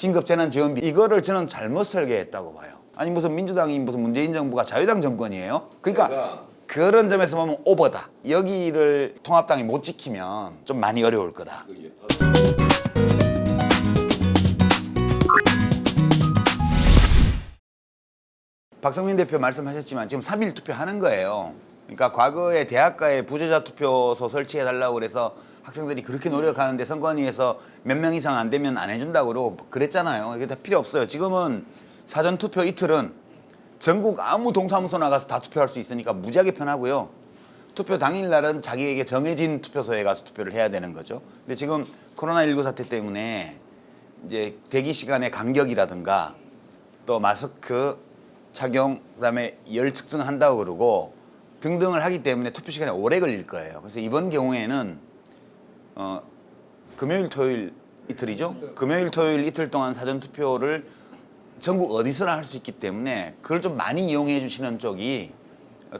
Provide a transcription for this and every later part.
긴급 재난지원비 이거를 저는 잘못 설계했다고 봐요. 아니 무슨 민주당이 무슨 문재인 정부가 자유당 정권이에요? 그러니까 그런 점에서 보면 오버다. 여기를 통합당이 못 지키면 좀 많이 어려울 거다. 박성민 대표 말씀하셨지만 지금 3일 투표하는 거예요. 그러니까 과거에 대학가에 부재자 투표소 설치해달라고 그래서 학생들이 그렇게 노력하는데 선관위에서 몇 명 이상 안 되면 안 해준다고 그러고 그랬잖아요. 이게 다 필요 없어요. 지금은 사전 투표 이틀은 전국 아무 동사무소 나가서 다 투표할 수 있으니까 무지하게 편하고요. 투표 당일날은 자기에게 정해진 투표소에 가서 투표를 해야 되는 거죠. 근데 지금 코로나19 사태 때문에 이제 대기 시간의 간격이라든가 또 마스크 착용, 그다음에 열 측정한다고 그러고 등등을 하기 때문에 투표 시간이 오래 걸릴 거예요. 그래서 이번 경우에는 금요일, 토요일 이틀이죠. 금요일, 토요일 이틀 동안 사전 투표를 전국 어디서나 할 수 있기 때문에 그걸 좀 많이 이용해 주시는 쪽이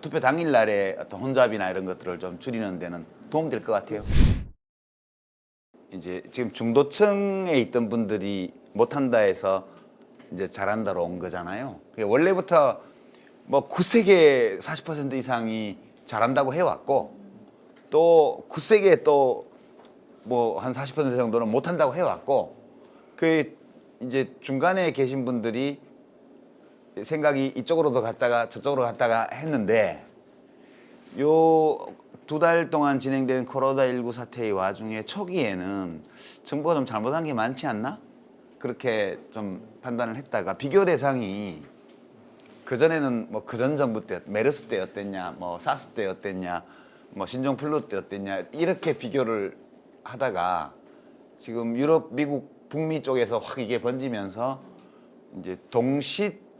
투표 당일날의 어떤 혼잡이나 이런 것들을 좀 줄이는 데는 도움될 것 같아요. 이제 지금 중도층에 있던 분들이 못한다 해서 이제 잘한다로 온 거잖아요. 원래부터 뭐 9세계 40% 이상이 잘한다고 해왔고 또 9세계 또 뭐 한 40% 정도는 못한다고 해왔고 그 이제 중간에 계신 분들이 생각이 이쪽으로도 갔다가 저쪽으로 갔다가 했는데 요 2달 동안 진행된 코로나19 사태의 와중에 초기에는 정부가 좀 잘못한 게 많지 않나? 그렇게 좀 판단을 했다가 비교 대상이 그전에는 뭐 그전 정부 때 메르스 때 어땠냐, 뭐 사스 때 어땠냐, 뭐 신종 플루 때 어땠냐 이렇게 비교를 하다가 지금 유럽, 미국, 북미 쪽에서 확 이게 번지면서 이제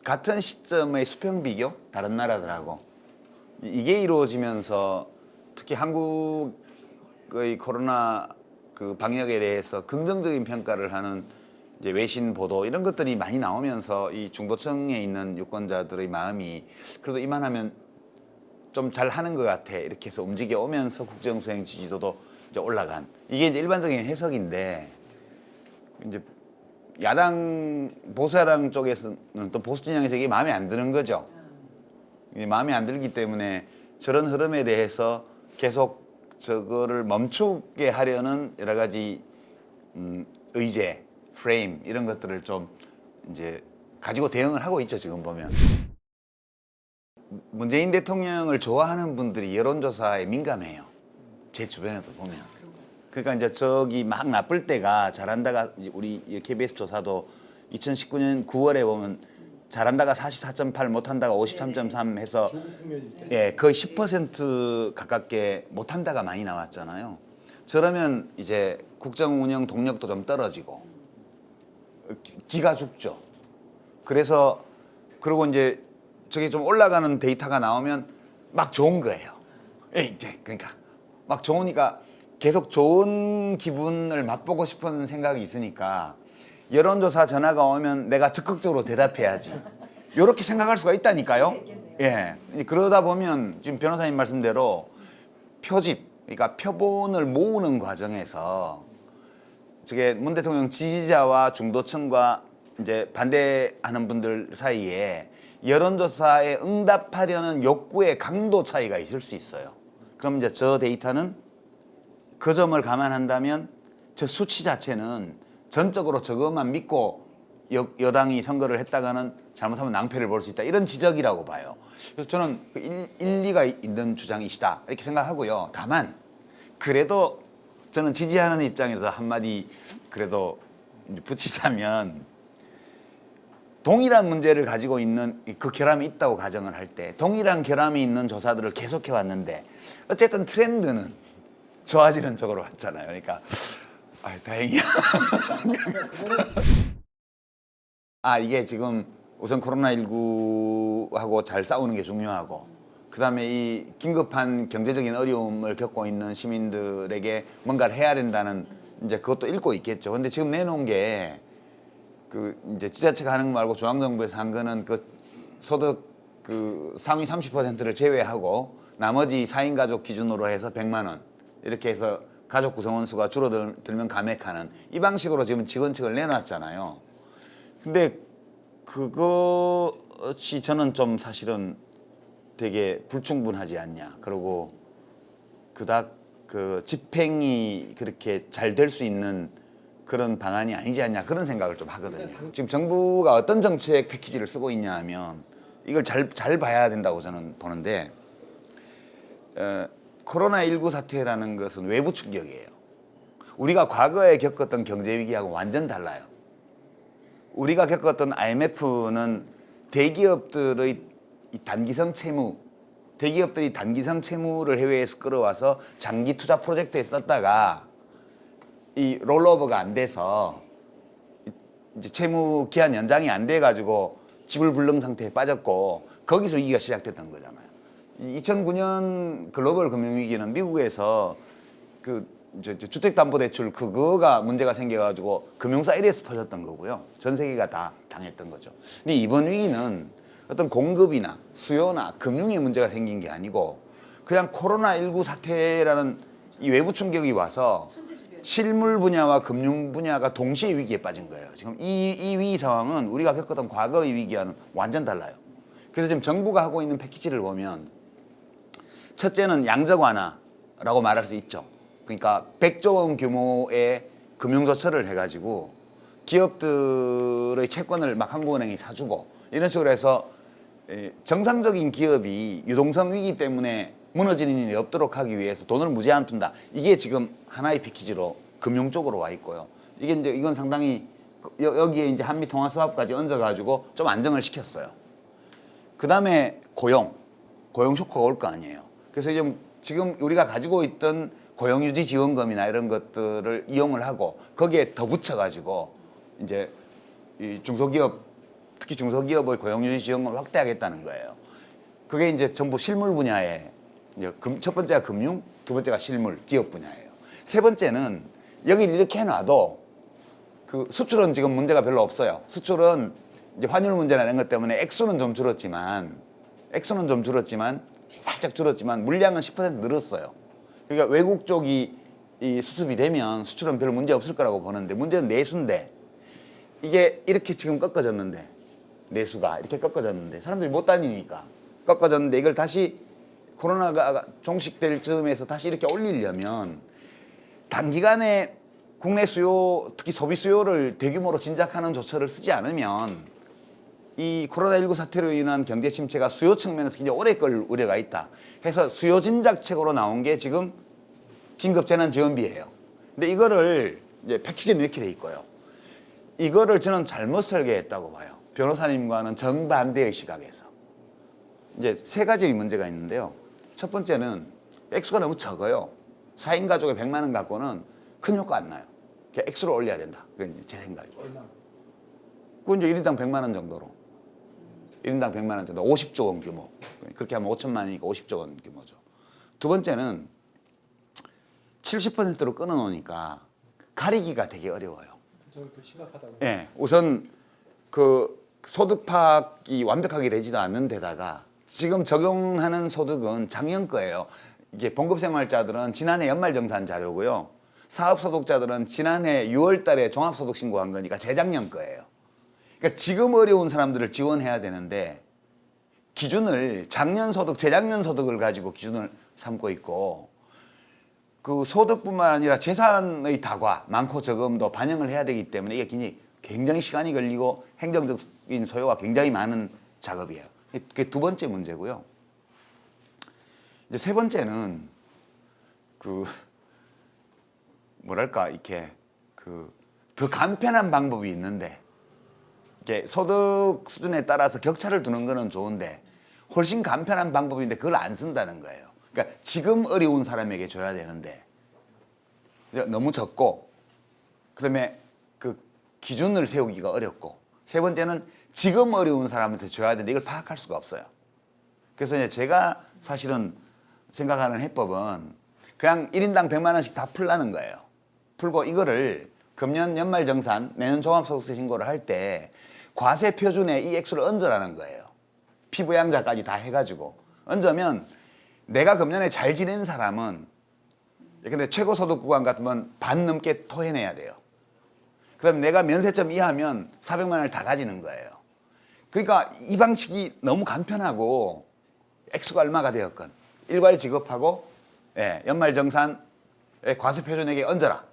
같은 시점의 수평 비교 다른 나라들하고 이게 이루어지면서 특히 한국의 코로나 그 방역에 대해서 긍정적인 평가를 하는 이제 외신 보도 이런 것들이 많이 나오면서 이 중도층에 있는 유권자들의 마음이 그래도 이만하면 좀 잘하는 것 같아 이렇게 해서 움직여 오면서 국정수행 지지도도 이제 올라간 이게 이제 일반적인 해석인데 이제 야당 보수야당 쪽에서는 또 보수 진영에서 이게 마음에 안 드는 거죠. 이게 마음에 안 들기 때문에 저런 흐름에 대해서 계속 저거를 멈추게 하려는 여러 가지 의제, 프레임 이런 것들을 좀 이제 가지고 대응을 하고 있죠. 지금 보면 문재인 대통령을 좋아하는 분들이 여론조사에 민감해요. 제 주변에도 보면. 그러니까 이제 저기 막 나쁠 때가 잘한다가 우리 KBS 조사도 2019년 9월에 보면 잘한다가 44.8 못한다가 53.3 해서 예, 거의 10% 가깝게 못한다가 많이 나왔잖아요. 저러면 이제 국정 운영 동력도 좀 떨어지고 기가 죽죠. 그래서 그리고 이제 저게 좀 올라가는 데이터가 나오면 막 좋은 거예요. 예, 그러니까 막 좋으니까 계속 좋은 기분을 맛보고 싶은 생각이 있으니까 여론조사 전화가 오면 내가 적극적으로 대답해야지. 이렇게 생각할 수가 있다니까요. 예. 그러다 보면 지금 변호사님 말씀대로 표집, 그러니까 표본을 모으는 과정에서 저게 문 대통령 지지자와 중도층과 이제 반대하는 분들 사이에 여론조사에 응답하려는 욕구의 강도 차이가 있을 수 있어요. 그럼 이제 저 데이터는 그 점을 감안한다면 저 수치 자체는 전적으로 저것만 믿고 여당이 선거를 했다가는 잘못하면 낭패를 볼 수 있다. 이런 지적이라고 봐요. 그래서 저는 일리가 있는 주장이시다. 이렇게 생각하고요. 다만 그래도 저는 지지하는 입장에서 한마디 그래도 붙이자면 동일한 문제를 가지고 있는 그 결함이 있다고 가정을 할 때 동일한 결함이 있는 조사들을 계속해 왔는데 어쨌든 트렌드는 좋아지는 쪽으로 왔잖아요. 그러니까 다행이야. 이게 지금 우선 코로나19하고 잘 싸우는 게 중요하고 그다음에 이 긴급한 경제적인 어려움을 겪고 있는 시민들에게 뭔가를 해야 된다는 이제 그것도 읽고 있겠죠. 근데 지금 내놓은 게 그 이제 지자체가 하는 거 말고 중앙정부에서 한 거는 그 소득 그 상위 30%를 제외하고 나머지 4인 가족 기준으로 해서 100만 원 이렇게 해서 가족 구성원 수가 줄어들면 감액하는 이 방식으로 지금 지원책을 내놨잖아요. 근데 그것이 저는 좀 사실은 되게 불충분하지 않냐. 그리고 그닥 그 집행이 그렇게 잘 될 수 있는 그런 방안이 아니지 않냐 그런 생각을 좀 하거든요. 지금 정부가 어떤 정책 패키지를 쓰고 있냐 하면 이걸 잘 봐야 된다고 저는 보는데 코로나19 사태라는 것은 외부 충격이에요. 우리가 과거에 겪었던 경제 위기하고 완전 달라요. 우리가 겪었던 IMF는 대기업들의 단기성 채무, 대기업들이 단기성 채무를 해외에서 끌어와서 장기 투자 프로젝트에 썼다가 이 롤오버가 안 돼서 이제 채무 기한 연장이 안 돼 가지고 지불불능 상태에 빠졌고 거기서 위기가 시작됐던 거잖아요. 2009년 글로벌 금융위기는 미국에서 그 주택담보대출 그거가 문제가 생겨가지고 금융사 1위에서 퍼졌던 거고요. 전 세계가 다 당했던 거죠. 근데 이번 위기는 어떤 공급이나 수요나 금융에 문제가 생긴 게 아니고 그냥 코로나19 사태라는 이 외부 충격이 와서 실물 분야와 금융 분야가 동시에 위기에 빠진 거예요. 지금 이 위기 상황은 우리가 겪었던 과거의 위기와는 완전 달라요. 그래서 지금 정부가 하고 있는 패키지를 보면 첫째는 양적 완화라고 말할 수 있죠. 그러니까 100조 원 규모의 금융조처를 해가지고 기업들의 채권을 막 한국은행이 사주고 이런 식으로 해서 정상적인 기업이 유동성 위기 때문에 무너지는 일이 없도록 하기 위해서 돈을 무제한 푼다. 이게 지금 하나의 패키지로 금융 쪽으로 와 있고요. 이게 이제 이건 상당히 여기에 이제 한미 통화 수합까지 얹어가지고 좀 안정을 시켰어요. 그 다음에 고용 쇼크가 올 거 아니에요. 그래서 지금 우리가 가지고 있던 고용유지 지원금이나 이런 것들을 이용을 하고 거기에 더 붙여가지고 이제 이 중소기업 특히 중소기업의 고용유지 지원금을 확대하겠다는 거예요. 그게 이제 전부 실물 분야에 이제 첫 번째가 금융, 두 번째가 실물 기업 분야예요. 세 번째는 여기를 이렇게 해놔도 그 수출은 지금 문제가 별로 없어요. 수출은 이제 환율 문제나 이런 것 때문에 액수는 좀 줄었지만 살짝 줄었지만 물량은 10% 늘었어요. 그러니까 외국 쪽이 이 수습이 되면 수출은 별 문제 없을 거라고 보는데 문제는 내수인데 이게 이렇게 지금 꺾어졌는데 내수가 이렇게 꺾어졌는데 사람들이 못 다니니까 꺾어졌는데 이걸 다시 코로나가 종식될 즈음에서 다시 이렇게 올리려면 단기간에 국내 수요 특히 소비 수요를 대규모로 진작하는 조처를 쓰지 않으면 이 코로나19 사태로 인한 경제 침체가 수요 측면에서 굉장히 오래 걸 우려가 있다 해서 수요 진작책으로 나온 게 지금 긴급 재난지원비예요. 근데 이거를 이제 패키지는 이렇게 돼 있고요. 이거를 저는 잘못 설계했다고 봐요. 변호사님과는 정반대의 시각에서. 이제 세 가지의 문제가 있는데요. 첫 번째는 액수가 너무 적어요. 4인 가족에 100만 원 갖고는 큰 효과 안 나요. 액수를 올려야 된다. 그게 제 생각이에요. 얼마? 그건 이제 1인당 100만 원 정도로. 1인당 100만 원 정도, 50조 원 규모. 그렇게 하면 5천만 원이니까 50조 원 규모죠. 두 번째는 70%로 끊어놓으니까 가리기가 되게 어려워요. 심각하다고. 예, 우선 그 소득 파악이 완벽하게 되지도 않는 데다가 지금 적용하는 소득은 작년 거예요. 이게 봉급생활자들은 지난해 연말정산 자료고요. 사업소득자들은 지난해 6월 달에 종합소득 신고한 거니까 재작년 거예요. 그러니까 지금 어려운 사람들을 지원해야 되는데 기준을 작년 소득, 재작년 소득을 가지고 기준을 삼고 있고 그 소득뿐만 아니라 재산의 다과, 많고 적음도 반영을 해야 되기 때문에 이게 굉장히 시간이 걸리고 행정적인 소요가 굉장히 많은 작업이에요. 그게 두 번째 문제고요. 이제 세 번째는 그 뭐랄까 이렇게 그 더 간편한 방법이 있는데 이게 소득 수준에 따라서 격차를 두는 거는 좋은데 훨씬 간편한 방법인데 그걸 안 쓴다는 거예요. 그러니까 지금 어려운 사람에게 줘야 되는데 너무 적고 그다음에 그 기준을 세우기가 어렵고 세 번째는 지금 어려운 사람한테 줘야 되는데 이걸 파악할 수가 없어요. 그래서 이제 제가 사실은 생각하는 해법은 그냥 1인당 100만 원씩 다 풀라는 거예요. 풀고 이거를 금년 연말정산, 내년 종합소득세 신고를 할 때 과세 표준에 이 액수를 얹으라는 거예요. 피부양자까지 다 해가지고 얹으면 내가 금년에 잘 지낸 사람은 근데 최고소득 구간 같으면 반 넘게 토해내야 돼요. 그럼 내가 면세점 이하면 400만 원을 다 가지는 거예요. 그러니까 이 방식이 너무 간편하고 액수가 얼마가 되었건 일괄 지급하고 예, 연말정산에 과세표준액에 얹어라.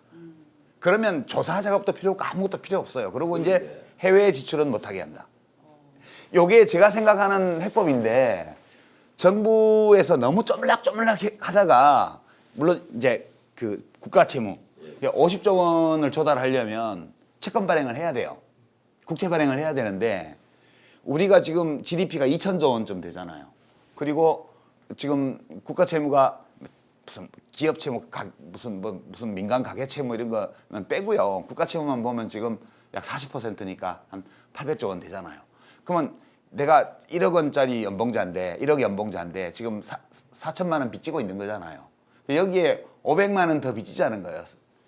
그러면 조사 작업도 필요 없고 아무것도 필요 없어요. 그리고 이제 해외 지출은 못하게 한다. 요게 제가 생각하는 해법인데 정부에서 너무 쪼물락쪼물락 하다가 물론 이제 그 국가 채무 50조 원을 조달하려면 채권 발행을 해야 돼요. 국채 발행을 해야 되는데 우리가 지금 GDP가 2천조 원쯤 되잖아요. 그리고 지금 국가 채무가 무슨 기업 채무, 무슨 민간 가계 채무 이런 거는 빼고요. 국가 채무만 보면 지금 약 40%니까 한 800조 원 되잖아요. 그러면 내가 1억 원짜리 연봉자인데 1억 연봉자인데 지금 4천만 원 빚지고 있는 거잖아요. 여기에 500만 원 더 빚지자는 거예요.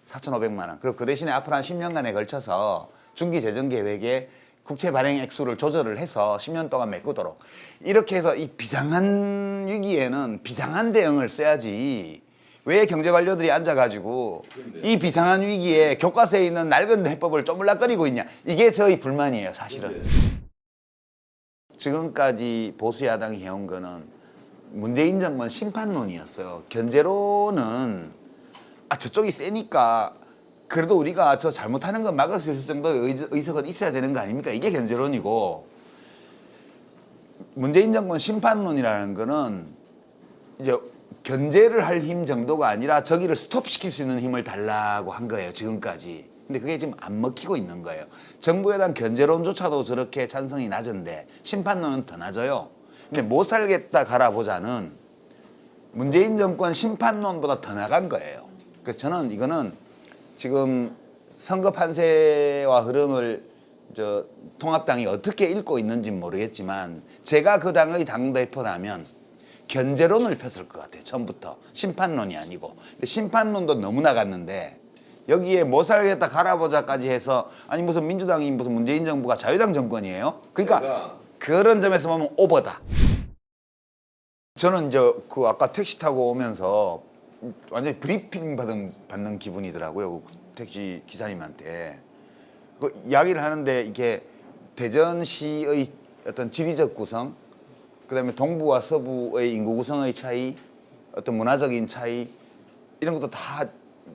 4,500만 원. 그리고 그 대신에 앞으로 한 10년간에 걸쳐서 중기 재정 계획에 국채 발행 액수를 조절을 해서 10년 동안 메꾸도록 이렇게 해서 이 비상한 위기에는 비상한 대응을 써야지 왜 경제관료들이 앉아가지고 이 비상한 위기에 교과서에 있는 낡은 해법을 쪼물락거리고 있냐 이게 저희 불만이에요 사실은. 지금까지 보수 야당이 해온 거는 문재인 정권 심판론이었어요. 견제로는 저쪽이 세니까 그래도 우리가 저 잘못하는 건 막을 수 있을 정도의 의석은 있어야 되는 거 아닙니까? 이게 견제론이고 문재인 정권 심판론이라는 거는 이제 견제를 할 힘 정도가 아니라 저기를 스톱시킬 수 있는 힘을 달라고 한 거예요. 지금까지. 근데 그게 지금 안 먹히고 있는 거예요. 정부에 대한 견제론조차도 저렇게 찬성이 낮은데 심판론은 더 낮아요. 근데 못 살겠다 가라보자는 문재인 정권 심판론보다 더 나간 거예요. 그래서 저는 이거는 지금 선거 판세와 흐름을 통합당이 어떻게 읽고 있는지 모르겠지만 제가 그 당의 당대표라면 견제론을 폈을 것 같아요. 처음부터 심판론이 아니고. 근데 심판론도 너무 나갔는데 여기에 못 살겠다 갈아보자까지 해서 아니 무슨 민주당이 무슨 문재인 정부가 자유당 정권이에요? 그러니까 그런 점에서 보면 오버다. 저는 이제 그 아까 택시 타고 오면서 완전히 브리핑 받는 기분이더라고요. 그 택시 기사님한테. 그 이야기를 하는데 이게 대전시의 어떤 지리적 구성, 그다음에 동부와 서부의 인구 구성의 차이, 어떤 문화적인 차이 이런 것도 다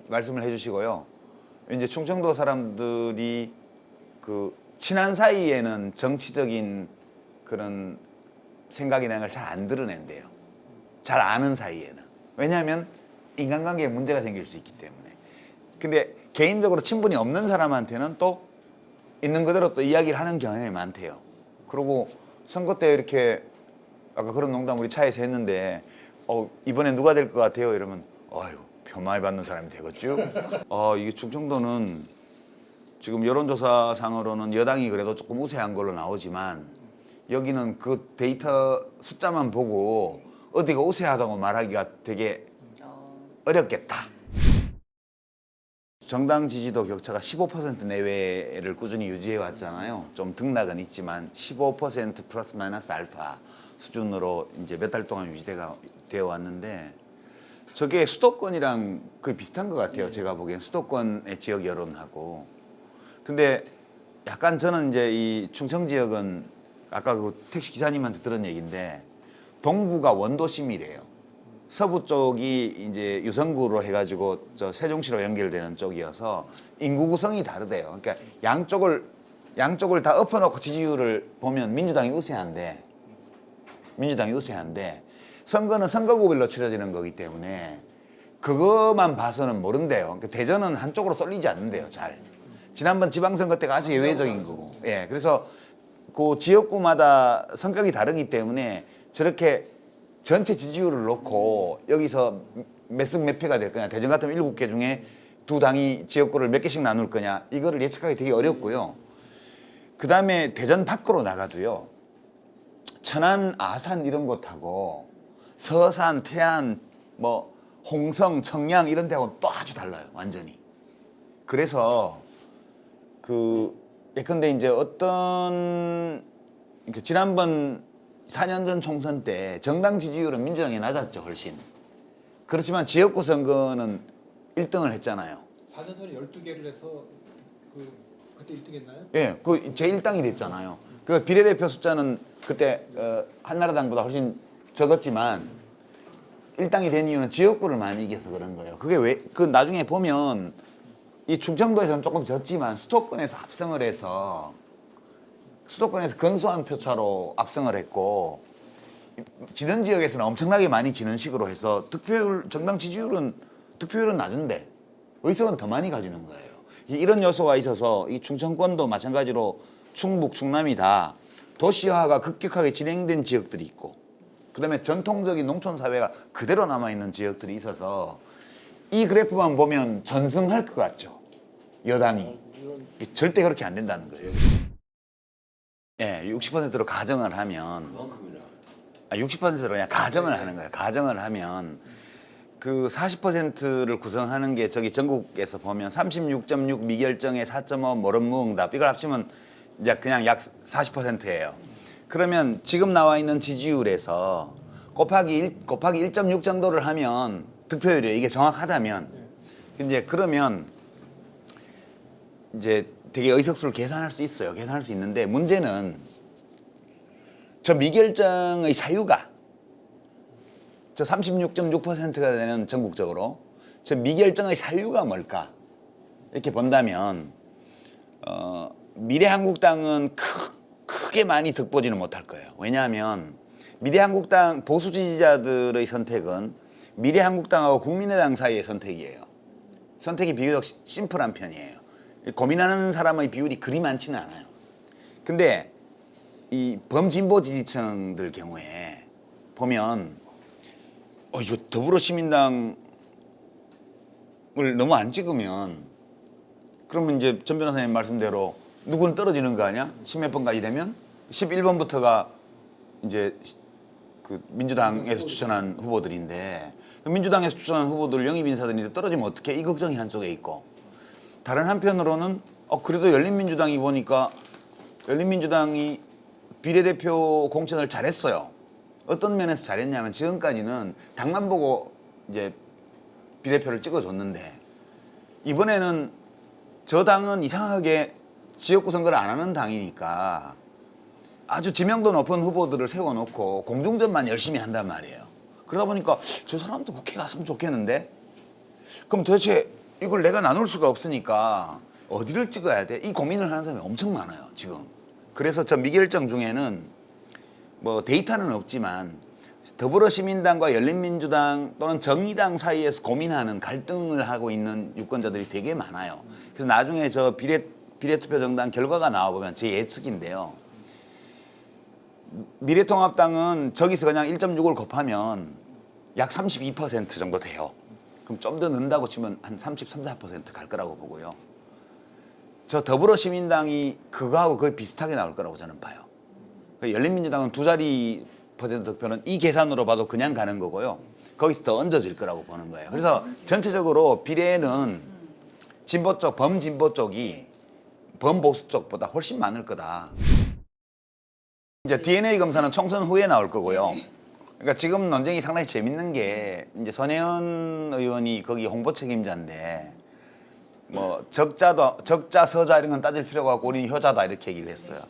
말씀을 해주시고요. 이제 충청도 사람들이 그 친한 사이에는 정치적인 그런 생각이나 걸 잘 안 드러낸대요. 잘 아는 사이에는. 왜냐하면 인간관계에 문제가 생길 수 있기 때문에. 근데 개인적으로 친분이 없는 사람한테는 또 있는 그대로 또 이야기를 하는 경향이 많대요. 그리고 선거 때 이렇게 아까 그런 농담 우리 차에서 했는데 이번에 누가 될 것 같아요? 이러면 아유 표 많이 받는 사람이 되겠죠? 이게 충청도는 지금 여론조사상으로는 여당이 그래도 조금 우세한 걸로 나오지만 여기는 그 데이터 숫자만 보고 어디가 우세하다고 말하기가 되게 어렵겠다. 정당 지지도 격차가 15% 내외를 꾸준히 유지해 왔잖아요. 좀 등락은 있지만 15% 플러스 마이너스 알파 수준으로 이제 몇 달 동안 유지되어 왔는데 저게 수도권이랑 거의 비슷한 것 같아요. 제가 보기엔 수도권의 지역 여론하고. 근데 약간 저는 이제 이 충청 지역은 아까 그 택시 기사님한테 들은 얘기인데 동부가 원도심이래요. 서부 쪽이 이제 유성구로 해가지고 저 세종시로 연결되는 쪽이어서 인구 구성이 다르대요. 그러니까 양쪽을 다 엎어놓고 지지율을 보면 민주당이 우세한데 선거는 선거구별로 치러지는 거기 때문에 그것만 봐서는 모른대요. 그러니까 대전은 한쪽으로 쏠리지 않는데요, 잘. 지난번 지방선거 때가 아주 예외적인 거고. 예, 그래서 그 지역구마다 성격이 다르기 때문에 저렇게 전체 지지율을 놓고 여기서 몇 승 몇 패가 될 거냐, 대전 같으면 7개 중에 두 당이 지역구를 몇 개씩 나눌 거냐, 이거를 예측하기 되게 어렵고요. 그 다음에 대전 밖으로 나가도요, 천안, 아산 이런 곳하고 서산, 태안, 뭐 홍성, 청양 이런 데하고는 또 아주 달라요, 완전히. 그래서 예컨대 이제 지난번 4년 전 총선 때 정당 지지율은 민주당이 낮았죠, 훨씬. 그렇지만 지역구 선거는 1등을 했잖아요. 4년 전에 12개를 해서 그 그때 1등했나요? 예, 그 제1당이 됐잖아요. 그 비례대표 숫자는 그때 한나라당보다 훨씬 적었지만 1당이 된 이유는 지역구를 많이 이겨서 그런 거예요. 그게 왜, 그 나중에 보면 이 충청도에서는 조금 졌지만 수도권에서 압승을 해서 수도권에서 근소한 표차로 압승을 했고 지는 지역에서는 엄청나게 많이 지는 식으로 해서 득표율, 정당 지지율은 득표율은 낮은데 의석은 더 많이 가지는 거예요. 이런 요소가 있어서 이 충청권도 마찬가지로 충북, 충남이 다 도시화가 급격하게 진행된 지역들이 있고 그다음에 전통적인 농촌 사회가 그대로 남아있는 지역들이 있어서 이 그래프만 보면 전승할 것 같죠. 여당이. 절대 그렇게 안 된다는 거예요. 예, 60%로 가정을 하면 60%로 그냥 가정을 하는 거예요. 가정을 하면 그 40%를 구성하는 게 저기 전국에서 보면 36.6 미결정에 4.5 모름무응답 이걸 합치면 이제 그냥 약 40%예요. 그러면 지금 나와 있는 지지율에서 곱하기 1.6 정도를 하면 득표율이 이게 정확하다면 이제 그러면 이제 되게 의석수를 계산할 수 있어요. 계산할 수 있는데 문제는 저 미결정의 사유가 저 36.6%가 되는 전국적으로 저 미결정의 사유가 뭘까 이렇게 본다면 미래한국당은 크게 많이 득보지는 못할 거예요. 왜냐하면 미래한국당 보수 지지자들의 선택은 미래한국당하고 국민의당 사이의 선택이에요. 선택이 비교적 심플한 편이에요. 고민하는 사람의 비율이 그리 많지는 않아요. 근데 이 범진보 지지층들 경우에 보면 이거 더불어시민당을 너무 안 찍으면 그러면 이제 전 변호사님 말씀대로 누구는 떨어지는 거 아니야? 10몇 번까지 되면 11번부터가 이제 그 민주당에서 추천한 후보들인데 민주당에서 추천한 후보들 영입 인사들이 떨어지면 어떻게 이 걱정이 한쪽에 있고 다른 한편으로는 그래도 열린민주당이 보니까 열린민주당이 비례대표 공천을 잘했어요. 어떤 면에서 잘했냐면 지금까지는 당만 보고 이제 비례표를 찍어줬는데 이번에는 저 당은 이상하게 지역구 선거를 안 하는 당이니까 아주 지명도 높은 후보들을 세워놓고 공중전만 열심히 한단 말이에요. 그러다 보니까 저 사람도 국회 갔으면 좋겠는데 그럼 도대체 이걸 내가 나눌 수가 없으니까 어디를 찍어야 돼? 이 고민을 하는 사람이 엄청 많아요, 지금. 그래서 저 미결정 중에는 뭐 데이터는 없지만 더불어시민당과 열린민주당 또는 정의당 사이에서 고민하는 갈등을 하고 있는 유권자들이 되게 많아요. 그래서 나중에 저 비례투표 정당 결과가 나와보면 제 예측인데요. 미래통합당은 저기서 그냥 1.6을 곱하면 약 32% 정도 돼요. 그럼 좀 더 는다고 치면 한 33, 4%갈 거라고 보고요. 저 더불어시민당이 그거하고 거의 비슷하게 나올 거라고 저는 봐요. 열린민주당은 두 자리 퍼센트 득표는 이 계산으로 봐도 그냥 가는 거고요. 거기서 더 얹어질 거라고 보는 거예요. 그래서 전체적으로 비례는 진보 쪽, 범진보 쪽이 범보수 쪽보다 훨씬 많을 거다. 이제 DNA 검사는 총선 후에 나올 거고요. 그러니까 지금 논쟁이 상당히 재밌는 게 이제 손혜원 의원이 거기 홍보 책임자인데 뭐 적자 서자 이런 건 따질 필요가 없고 우리는 효자다 이렇게 얘기를 했어요.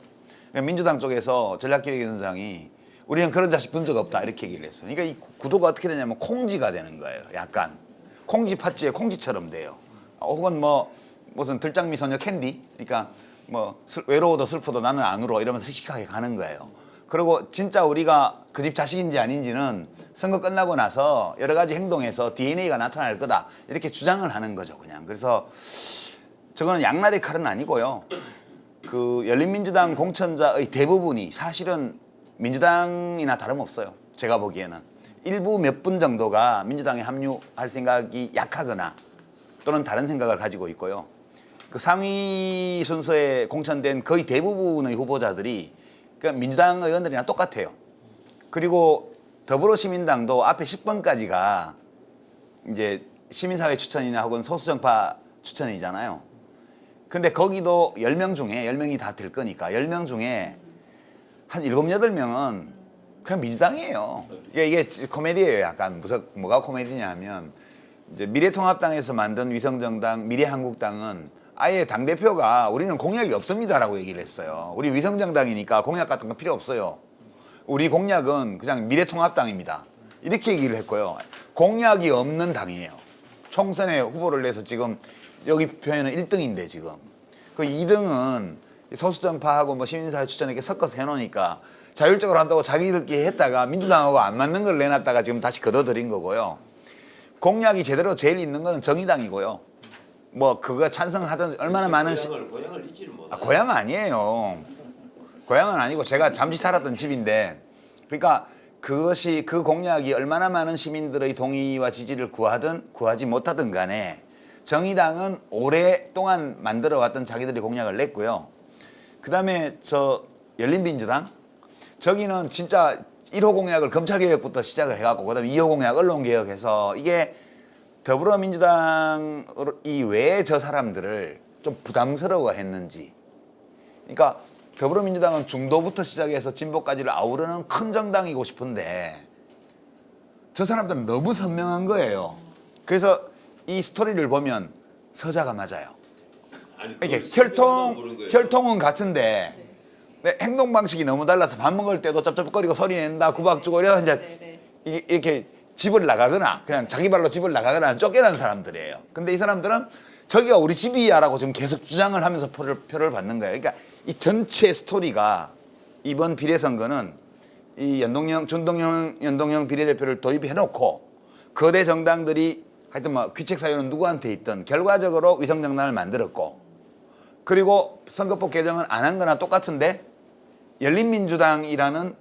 그러니까 민주당 쪽에서 전략기획위원장이 우리는 그런 자식 둔 적 없다 이렇게 얘기를 했어요. 그러니까 이 구도가 어떻게 되냐면 콩지가 되는 거예요. 약간 콩지 팥쥐의 콩지처럼 돼요. 혹은 뭐 무슨 들장미 소녀 캔디, 그러니까 뭐 외로워도 슬퍼도 나는 안 울어 이러면서 씩씩하게 가는 거예요. 그리고 진짜 우리가 그 집 자식인지 아닌지는 선거 끝나고 나서 여러 가지 행동에서 DNA가 나타날 거다 이렇게 주장을 하는 거죠, 그냥. 그래서 저거는 양날의 칼은 아니고요. 그 열린민주당 공천자의 대부분이 사실은 민주당이나 다름없어요. 제가 보기에는 일부 몇 분 정도가 민주당에 합류할 생각이 약하거나 또는 다른 생각을 가지고 있고요. 그 상위 순서에 공천된 거의 대부분의 후보자들이 그러니까 민주당 의원들이랑 똑같아요. 그리고 더불어시민당도 앞에 10번까지가 이제 시민사회 추천이나 혹은 소수정파 추천이잖아요. 근데 거기도 10명 중에 10명이 다 될 거니까 10명 중에 한 7, 8명은 그냥 민주당이에요. 이게 코미디예요. 약간 뭐가 코미디냐 하면 이제 미래통합당에서 만든 위성정당 미래한국당은 아예 당대표가 우리는 공약이 없습니다라고 얘기를 했어요. 우리 위성정당이니까 공약 같은 거 필요 없어요. 우리 공약은 그냥 미래통합당입니다. 이렇게 얘기를 했고요. 공약이 없는 당이에요. 총선에 후보를 내서 지금 여기 표현은 1등인데 지금 그 2등은 소수정파하고 뭐 시민사회 추천 이렇게 섞어서 해놓으니까 자율적으로 한다고 자기들끼리 했다가 민주당하고 안 맞는 걸 내놨다가 지금 다시 걷어들인 거고요. 공약이 제대로 제일 있는 거는 정의당이고요. 뭐 그거 찬성하던 얼마나 많은 고향을 잊지를 못해. 고향은 아니에요. 고향은 아니고 제가 잠시 살았던 집인데 그러니까 그것이 그 공약이 얼마나 많은 시민들의 동의와 지지를 구하든 구하지 못하든 간에 정의당은 오랫동안 만들어왔던 자기들이 공약을 냈고요. 그다음에 저 열린민주당 저기는 진짜 1호 공약을 검찰개혁부터 시작을 해갖고 그다음에 2호 공약 언론개혁해서 이게 더불어민주당 이외에 저 사람들을 좀 부담스러워했는지 그러니까 더불어민주당은 중도부터 시작해서 진보까지를 아우르는 큰 정당이고 싶은데 저 사람들은 너무 선명한 거예요. 그래서 이 스토리를 보면 서자가 맞아요. 이게 혈통은 같은데 네, 행동 방식이 너무 달라서 밥 먹을 때도 쩝쩝거리고 소리 낸다 구박 주고 이래서 이제 이렇게 집을 나가거나 그냥 자기 발로 집을 나가거나 쫓겨난 사람들이에요. 근데 이 사람들은 저기가 우리 집이야라고 지금 계속 주장을 하면서 표를 받는 거예요. 그러니까 이 전체 스토리가 이번 비례선거는 이 연동형 비례대표를 도입해놓고 거대 정당들이 하여튼 뭐 귀책 사유는 누구한테 있든 결과적으로 위성정당을 만들었고 그리고 선거법 개정을 안 한 거나 똑같은데 열린민주당이라는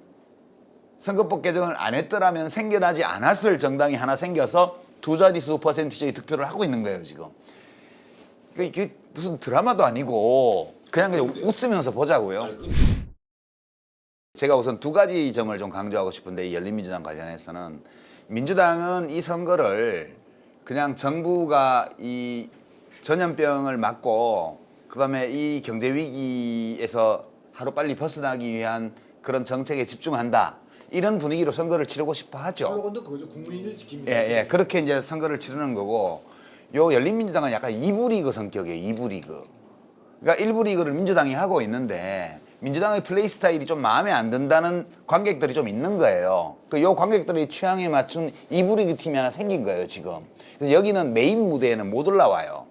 선거법 개정을 안 했더라면 생겨나지 않았을 정당이 하나 생겨서 두 자릿수 퍼센티지의 득표를 하고 있는 거예요 지금. 이게 무슨 드라마도 아니고 그냥 웃으면서 보자고요. 제가 우선 두 가지 점을 좀 강조하고 싶은데 이 열린민주당 관련해서는 민주당은 이 선거를 그냥 정부가 이 전염병을 막고 그다음에 이 경제 위기에서 하루빨리 벗어나기 위한 그런 정책에 집중한다. 이런 분위기로 선거를 치르고 싶어 하죠. 슬로건도 그거죠. 국민을 지킵니다. 예. 그렇게 이제 선거를 치르는 거고 요 열린민주당은 약간 2부 리그 성격이에요. 2부 리그. 그러니까 1부 리그를 민주당이 하고 있는데 민주당의 플레이 스타일이 좀 마음에 안 든다는 관객들이 좀 있는 거예요. 요 관객들의 취향에 맞춘 2부 리그 팀이 하나 생긴 거예요, 지금. 그래서 여기는 메인 무대에는 못 올라와요.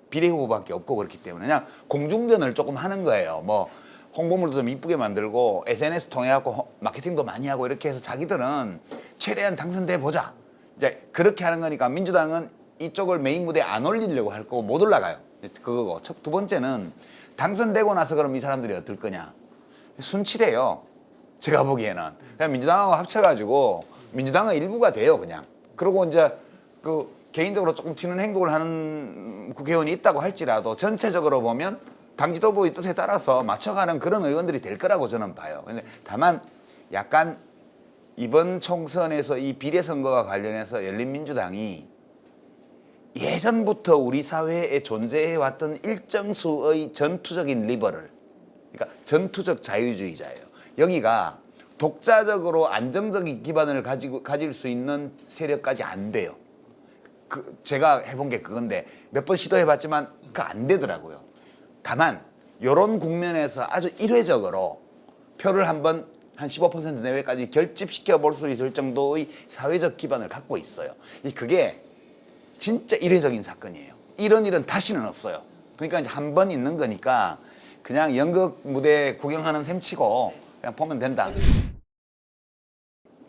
비례 후보밖에 없고 그렇기 때문에 그냥 공중전을 조금 하는 거예요. 뭐 홍보물도 좀 이쁘게 만들고 SNS 통해 갖고 마케팅도 많이 하고 이렇게 해서 자기들은 최대한 당선돼 보자. 이제 그렇게 하는 거니까 민주당은 이쪽을 메인 무대에 안 올리려고 할 거고 못 올라가요. 그거고. 두 번째는 당선되고 나서 그럼 이 사람들이 어떨 거냐. 순치래요. 제가 보기에는. 그냥 민주당하고 합쳐가지고 민주당은 일부가 돼요, 그냥. 그리고 이제 그 개인적으로 조금 튀는 행동을 하는 국회의원이 있다고 할지라도 전체적으로 보면 당 지도부의 뜻에 따라서 맞춰가는 그런 의원들이 될 거라고 저는 봐요. 근데 다만 약간 이번 총선에서 이 비례선거와 관련해서 열린민주당이 예전부터 우리 사회에 존재해왔던 일정 수의 전투적인 리버럴, 그러니까 전투적 자유주의자예요. 여기가 독자적으로 안정적인 기반을 가질 수 있는 세력까지 안 돼요. 제가 해본 게 그건데 몇 번 시도해봤지만 그 안 되더라고요. 다만 이런 국면에서 아주 일회적으로 표를 한번 한 15% 내외까지 결집시켜 볼 수 있을 정도의 사회적 기반을 갖고 있어요. 그게 진짜 일회적인 사건이에요. 이런 일은 다시는 없어요. 그러니까 이제 한 번 있는 거니까 그냥 연극 무대 구경하는 셈치고 그냥 보면 된다.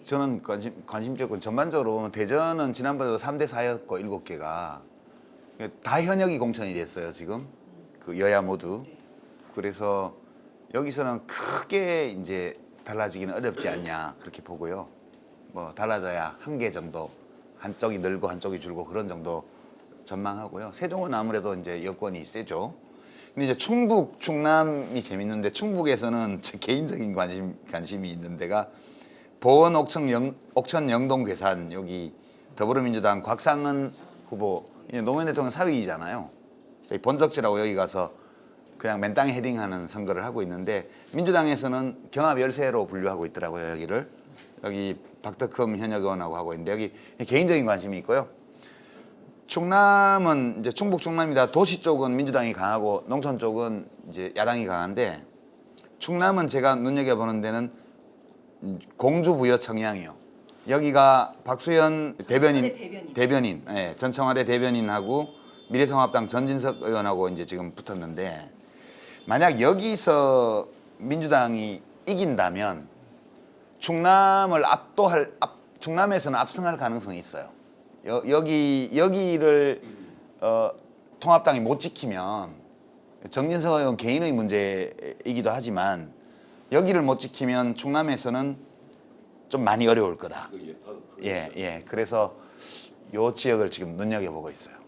저는 관심적으로 전반적으로 보면 대전은 지난번에도 3대 4였고 7개가 다 현역이 공천이 됐어요 지금 그 여야 모두. 그래서 여기서는 크게 이제 달라지기는 어렵지 않냐 그렇게 보고요. 뭐 달라져야 한 개 정도 한쪽이 늘고 한쪽이 줄고 그런 정도 전망하고요. 세종은 아무래도 이제 여권이 세죠. 근데 이제 충북, 충남이 재밌는데 충북에서는 제 개인적인 관심이 있는 데가 보원 옥천 영동 괴산 여기 더불어민주당 곽상은 후보 노무현 대통령 사위이잖아요. 본적지라고 여기 가서 그냥 맨 땅에 헤딩하는 선거를 하고 있는데 민주당에서는 경합 열세로 분류하고 있더라고요. 여기를 여기 박덕흠 현역 의원하고 하고 있는데 여기 개인적인 관심이 있고요. 충남은 이제 충북 충남이다. 도시 쪽은 민주당이 강하고 농촌 쪽은 이제 야당이 강한데 충남은 제가 눈여겨보는 데는 공주부여 청량이요. 여기가 박수현 대변인, 예, 전 청와대 대변인하고 미래통합당 전진석 의원하고 이제 지금 붙었는데 만약 여기서 민주당이 이긴다면 충남에서는 압승할 가능성이 있어요. 여기를 통합당이 못 지키면 정진석 의원 개인의 문제이기도 하지만 여기를 못 지키면 충남에서는 좀 많이 어려울 거다. 예. 그래서 요 지역을 지금 눈여겨보고 있어요.